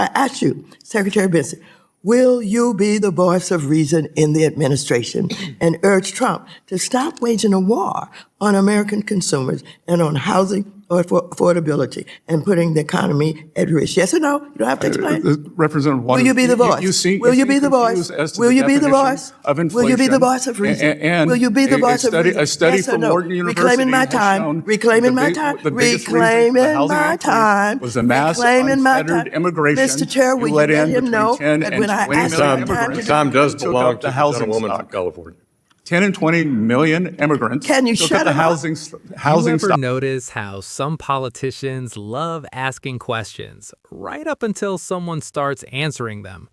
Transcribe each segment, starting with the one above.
I ask you, Secretary Bessent, will you be the voice of reason in the administration and urge Trump to stop waging a war on American consumers and on housing or for affordability and putting the economy at risk? Yes or no? You don't have to explain. Representative Waters, will you be the voice? Will you be the voice? Will you be the voice? Will you be the voice of reason? Will you be the voice of reason? A study yes from no? Wharton University reclaiming my time. Reclaiming my time. Reclaiming my time. Was a mass unfettered immigration. Mr. Chair, will you let him know that when I ask him time does belong to the gentlewoman from California. 10 and 20 million immigrants. Can you shut the up? housing You ever stock. notice how some politicians love asking questions right up until someone starts answering them?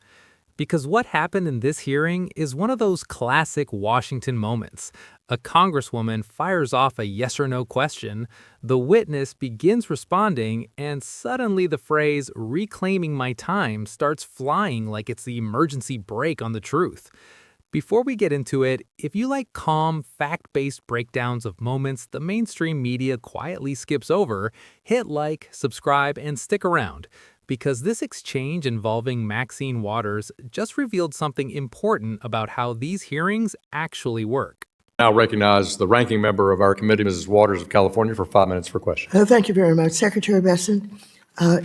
Because what happened in this hearing is one of those classic Washington moments. A congresswoman fires off a yes or no question, the witness begins responding, and suddenly the phrase "reclaiming my time" starts flying like it's the emergency brake on the truth. Before we get into it, if you like calm, fact-based breakdowns of moments the mainstream media quietly skips over, hit like, subscribe, and stick around, because this exchange involving Maxine Waters just revealed something important about how these hearings actually work. Now recognize the ranking member of our committee, Mrs. Waters of California, for 5 minutes for questions. Thank you very much. Secretary Bessent,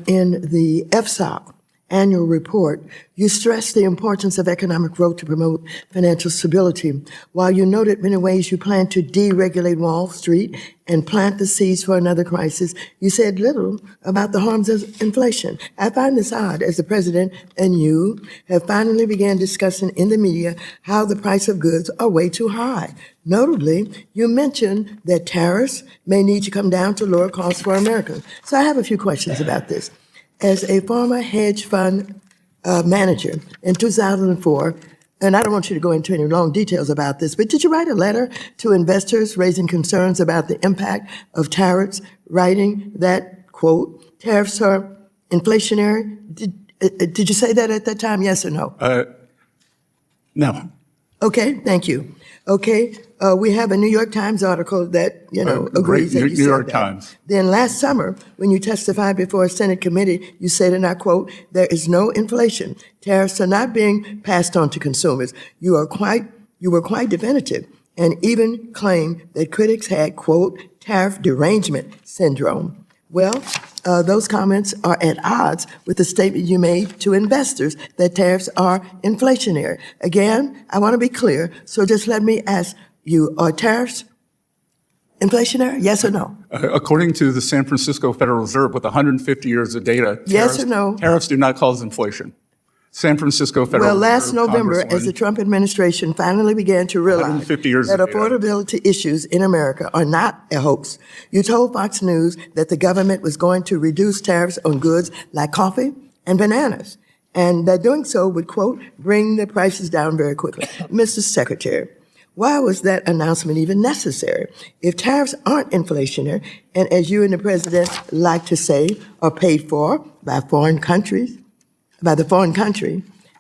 in the FSOC annual report, you stressed the importance of economic growth to promote financial stability. While you noted many ways you plan to deregulate Wall Street and plant the seeds for another crisis, you said little about the harms of inflation. I find this odd as the president and you have finally began discussing in the media how the price of goods are way too high. Notably, you mentioned that tariffs may need to come down to lower costs for Americans. So I have a few questions about this. As a former hedge fund manager in 2004, and I don't want you to go into any long details about this, but did you write a letter to investors raising concerns about the impact of tariffs, writing that, quote, tariffs are inflationary? Did you say that at that time, yes or no? No. Okay, thank you. Okay, we have a New York Times article that, agrees that you said New York that. Times. Then last summer, when you testified before a Senate committee, you said, and I quote, there is no inflation. Tariffs are not being passed on to consumers. You were quite definitive and even claimed that critics had, quote, tariff derangement syndrome. Well, those comments are at odds with the statement you made to investors that tariffs are inflationary. Again, I want to be clear, so just let me ask you, are tariffs inflationary, yes or no? According to the San Francisco Federal Reserve, with 150 years of data, yes or no? Tariffs do not cause inflation. San Francisco Federal Reserve. Well, last November, as the Trump administration finally began to realize that affordability issues in America are not a hoax, you told Fox News that the government was going to reduce tariffs on goods like coffee and bananas, and that doing so would, quote, bring the prices down very quickly. Mr. Secretary, why was that announcement even necessary? If tariffs aren't inflationary, and as you and the president like to say, are paid for by the foreign country,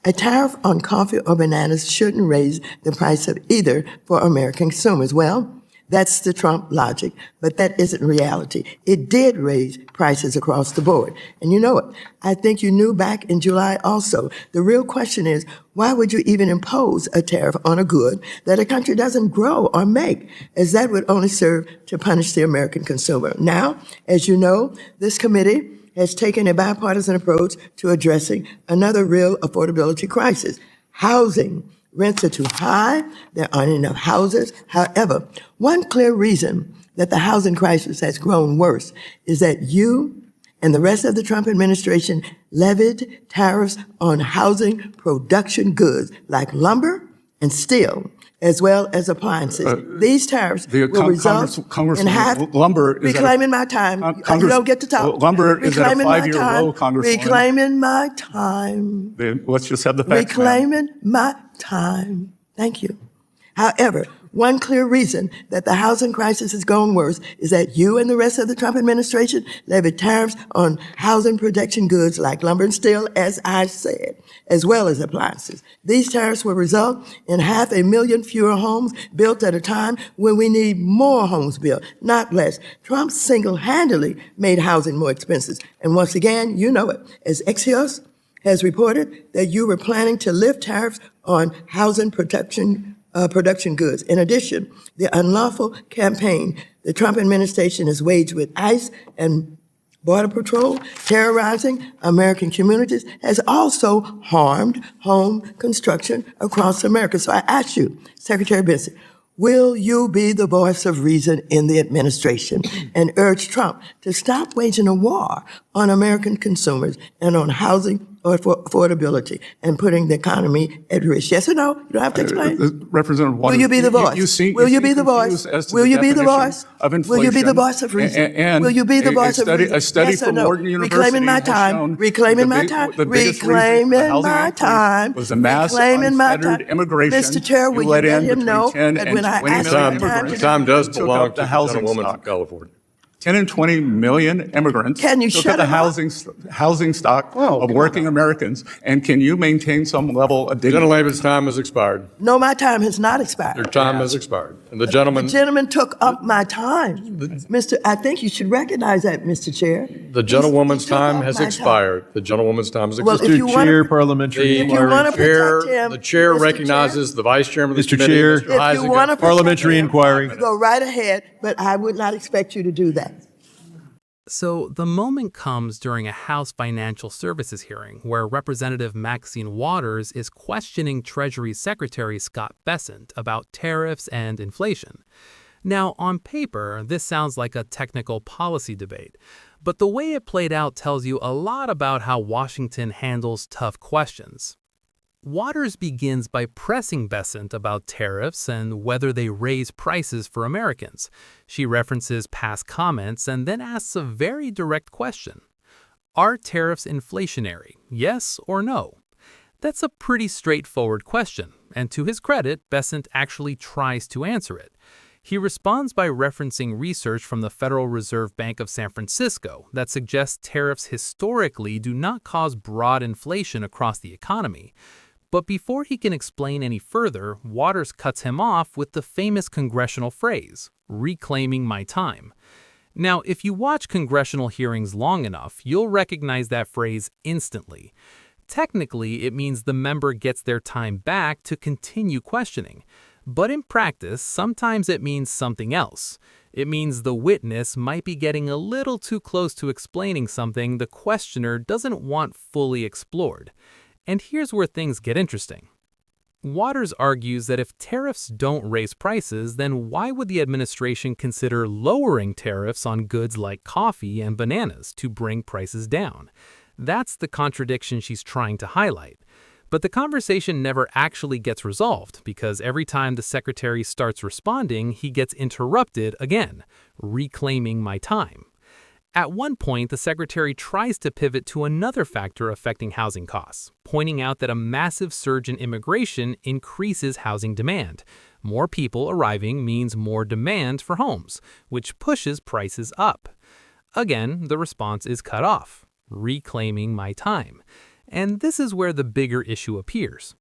a tariff on coffee or bananas shouldn't raise the price of either for American consumers. Well, that's the Trump logic, but that isn't reality. It did raise prices across the board, and you know it. I think you knew back in July also. The real question is, why would you even impose a tariff on a good that a country doesn't grow or make, as that would only serve to punish the American consumer? Now, as you know, this committee has taken a bipartisan approach to addressing another real affordability crisis. Housing. Rents are too high. There aren't enough houses. However, one clear reason that the housing crisis has grown worse is that you and the rest of the Trump administration levied tariffs on housing production goods like lumber and steel, as well as appliances. These tariffs will result in half. Lumber is reclaiming my time. You don't get to talk. Lumber is at a 5-year low, Congresswoman. Reclaiming my time. Let's just have the facts. Reclaiming my time. Thank you. However, one clear reason that the housing crisis is going worse is that you and the rest of the Trump administration levied tariffs on housing production goods like lumber and steel, as I said, as well as appliances. These tariffs will result in 500,000 fewer homes built at a time when we need more homes built, not less. Trump single-handedly made housing more expensive. And once again, you know it, as Axios has reported that you were planning to lift tariffs on housing production goods. In addition, the unlawful campaign the Trump administration has waged with ICE and Border Patrol, terrorizing American communities, has also harmed home construction across America. So I ask you, Secretary Bessent, will you be the voice of reason in the administration and urge Trump to stop waging a war on American consumers and on housing or affordability and putting the economy at risk? Yes or no? You don't have to explain. Representative Waters, Will you be the voice? Will you be the voice? Will you be the voice? Will you be the voice of reason? Will you be the voice of reason? A study Yes or from no? Wharton University Reclaiming my has time. shown Reclaiming my time. the biggest reason for Reclaiming housing my increase time. was the mass Reclaiming my unfettered time. immigration. Mr. Chair, will You you let let in him between know 10 that and when I 20 ask million him time immigrants. to Time does took belong up to the the housing gentlewoman stock. from California. 10 and 20 million immigrants Can you took shut up the him up? housing stock of working Americans. And can you maintain some level of dignity? Gentleman's time has expired. No, my time has not expired. Your time has expired. And the The gentleman, gentleman took up my time. I think you should recognize that, Mr. Chair. the gentlewoman's He took time up has my expired. The gentlewoman's time has Well, expired. if you want Chair, to, parliamentary if you want to protect him, The chair Mr. recognizes the vice chairman of the Mr. committee, Chair. Mr. If you Heisinger. want to protect Parliamentary him, inquiry. you go right ahead, but I would not expect you to do that. So the moment comes during a House Financial Services hearing where Representative Maxine Waters is questioning Treasury Secretary Scott Bessent about tariffs and inflation. Now, on paper, this sounds like a technical policy debate, but the way it played out tells you a lot about how Washington handles tough questions. Waters begins by pressing Bessent about tariffs and whether they raise prices for Americans. She references past comments and then asks a very direct question. Are tariffs inflationary, yes or no? That's a pretty straightforward question, and to his credit, Bessent actually tries to answer it. He responds by referencing research from the Federal Reserve Bank of San Francisco that suggests tariffs historically do not cause broad inflation across the economy. But before he can explain any further, Waters cuts him off with the famous congressional phrase, reclaiming my time. Now, if you watch congressional hearings long enough, you'll recognize that phrase instantly. Technically, it means the member gets their time back to continue questioning. But in practice, sometimes it means something else. It means the witness might be getting a little too close to explaining something the questioner doesn't want fully explored. And here's where things get interesting. Waters argues that if tariffs don't raise prices, then why would the administration consider lowering tariffs on goods like coffee and bananas to bring prices down? That's the contradiction she's trying to highlight. But the conversation never actually gets resolved because every time the secretary starts responding, he gets interrupted again, reclaiming my time. At one point, the secretary tries to pivot to another factor affecting housing costs, pointing out that a massive surge in immigration increases housing demand. More people arriving means more demand for homes, which pushes prices up. Again, the response is cut off, reclaiming my time. And this is where the bigger issue appears.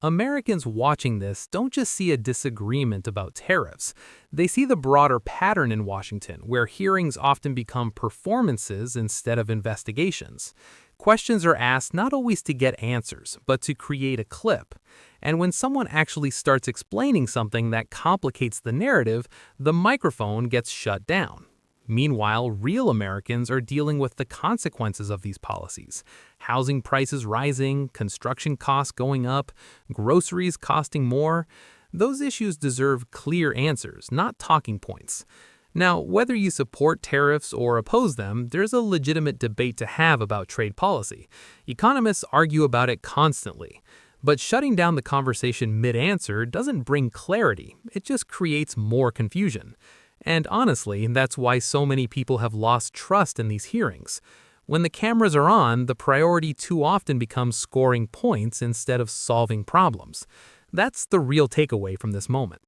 Americans watching this don't just see a disagreement about tariffs. They see the broader pattern in Washington, where hearings often become performances instead of investigations. Questions are asked not always to get answers, but to create a clip. And when someone actually starts explaining something that complicates the narrative, the microphone gets shut down. Meanwhile, real Americans are dealing with the consequences of these policies. Housing prices rising, construction costs going up, groceries costing more. Those issues deserve clear answers, not talking points. Now, whether you support tariffs or oppose them, there's a legitimate debate to have about trade policy. Economists argue about it constantly. But shutting down the conversation mid-answer doesn't bring clarity, it just creates more confusion. And honestly, that's why so many people have lost trust in these hearings. When the cameras are on, the priority too often becomes scoring points instead of solving problems. That's the real takeaway from this moment.